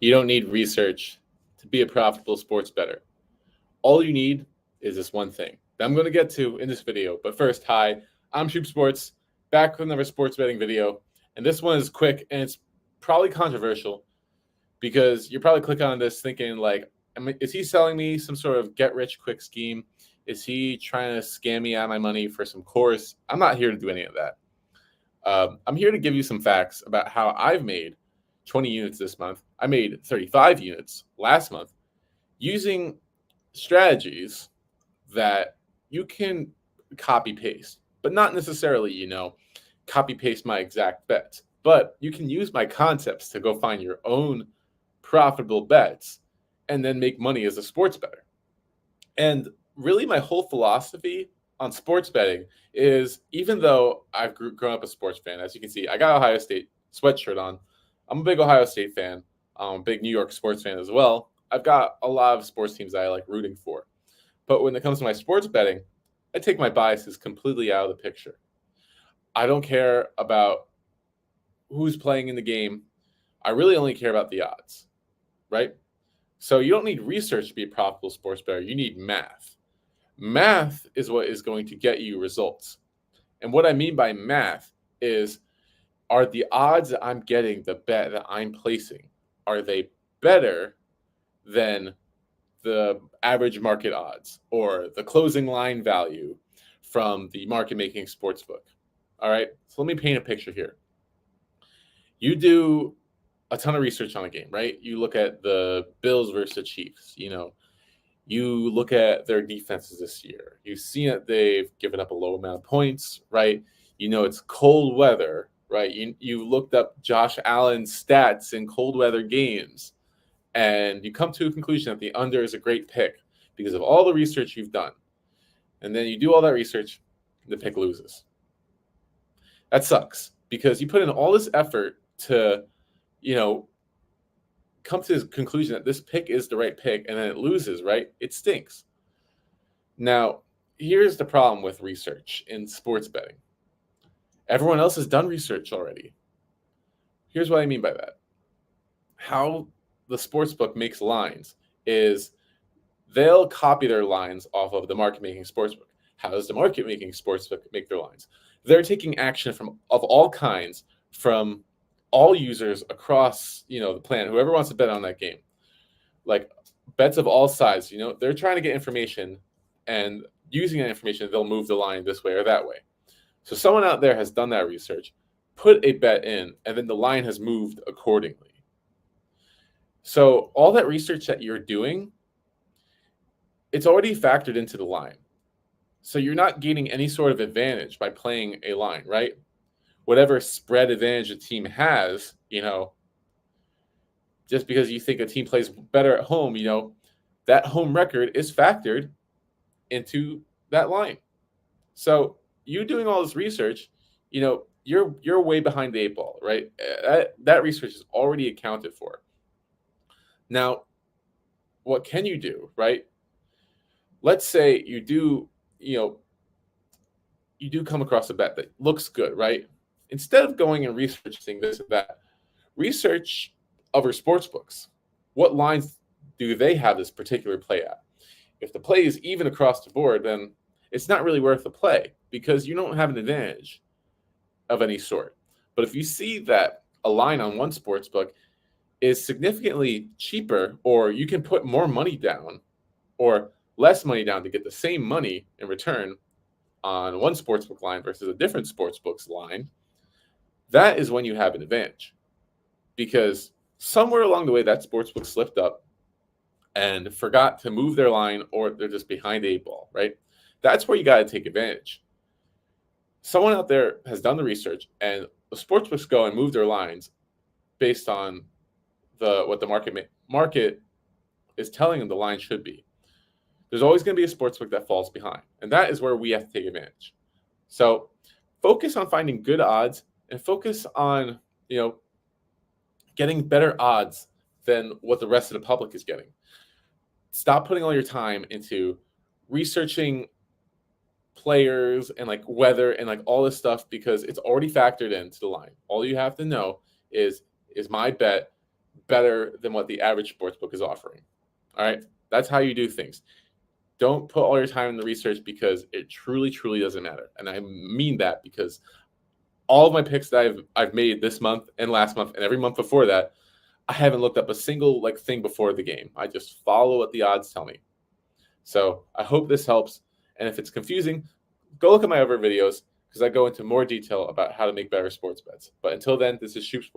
You don't need research to be a profitable sports bettor. All you need is this one thing that I'm going to get to in this video. But first, hi, I'm Shoop Sports, back with another sports betting video. And this one is quick and it's probably controversial because you're probably clicking on this thinking like, is he selling me some sort of get-rich-quick scheme? Is he trying to scam me out of my money for some course? I'm not here to do any of that. I'm here to give you some facts about how I've made 20 units this month. I made 35 units last month using strategies that you can copy paste, but not necessarily, copy paste my exact bets. But you can use my concepts to go find your own profitable bets and then make money as a sports bettor. And really, my whole philosophy on sports betting is, even though I've grown up a sports fan, as you can see, I got Ohio State sweatshirt on. I'm a big Ohio State fan. I'm a big New York sports fan as well. I've got a lot of sports teams that I like rooting for. But when it comes to my sports betting, I take my biases completely out of the picture. I don't care about who's playing in the game. I really only care about the odds, right? So you don't need research to be a profitable sports bettor. You need math. Math is what is going to get you results. And what I mean by math is, are the odds that I'm getting, the bet that I'm placing, are they better than the average market odds or the closing line value from the market making sportsbook? All right, so let me paint a picture here. You do a ton of research on a game, right? You look at the Bills versus the Chiefs. You look at their defenses this year. You've seen that they've given up a low amount of points, right? It's cold weather, right? You looked up Josh Allen's stats in cold weather games, and you come to a conclusion that the under is a great pick because of all the research you've done. And then you do all that research, the pick loses. That sucks because you put in all this effort to, come to the conclusion that this pick is the right pick, and then it loses, right? It stinks. Now, here's the problem with research in sports betting. Everyone else has done research already. Here's what I mean by that. How the sportsbook makes lines is they'll copy their lines off of the market-making sportsbook. How does the market-making sportsbook make their lines? They're taking action of all kinds from all users across, the planet, whoever wants to bet on that game. Like bets of all sides, they're trying to get information, and using that information, they'll move the line this way or that way. So someone out there has done that research, put a bet in, and then the line has moved accordingly. So all that research that you're doing, it's already factored into the line. So you're not gaining any sort of advantage by playing a line, right? Whatever spread advantage a team has, just because you think a team plays better at home, that home record is factored into that line. So you doing all this research, you're way behind the eight ball, right? That research is already accounted for. Now, what can you do, right? Let's say you do come across a bet that looks good, right? Instead of going and researching this and that, research other sports books. What lines do they have this particular play at? If the play is even across the board, then it's not really worth the play because you don't have an advantage of any sort. But if you see that a line on one sports book is significantly cheaper, or you can put more money down or less money down to get the same money in return on one sportsbook line versus a different sportsbook's line, that is when you have an advantage. Because somewhere along the way, that sportsbook slipped up and forgot to move their line, or they're just behind the eight ball, right? That's where you got to take advantage. Someone out there has done the research, and the sportsbooks go and move their lines based on what the market is telling them the line should be. There's always going to be a sportsbook that falls behind, and that is where we have to take advantage. So focus on finding good odds and focus on, getting better odds than what the rest of the public is getting. Stop putting all your time into researching players and weather and all this stuff, because it's already factored into the line. All you have to know is my bet better than what the average sportsbook is offering. All right, that's how you do things. Don't put all your time in the research because it truly, truly doesn't matter. And I mean that because all of my picks that I've made this month and last month and every month before that, I haven't looked up a single thing before the game. I just follow what the odds tell me. So I hope this helps. And if it's confusing, go look at my other videos because I go into more detail about how to make better sports bets. But until then, this is Shoop Sports.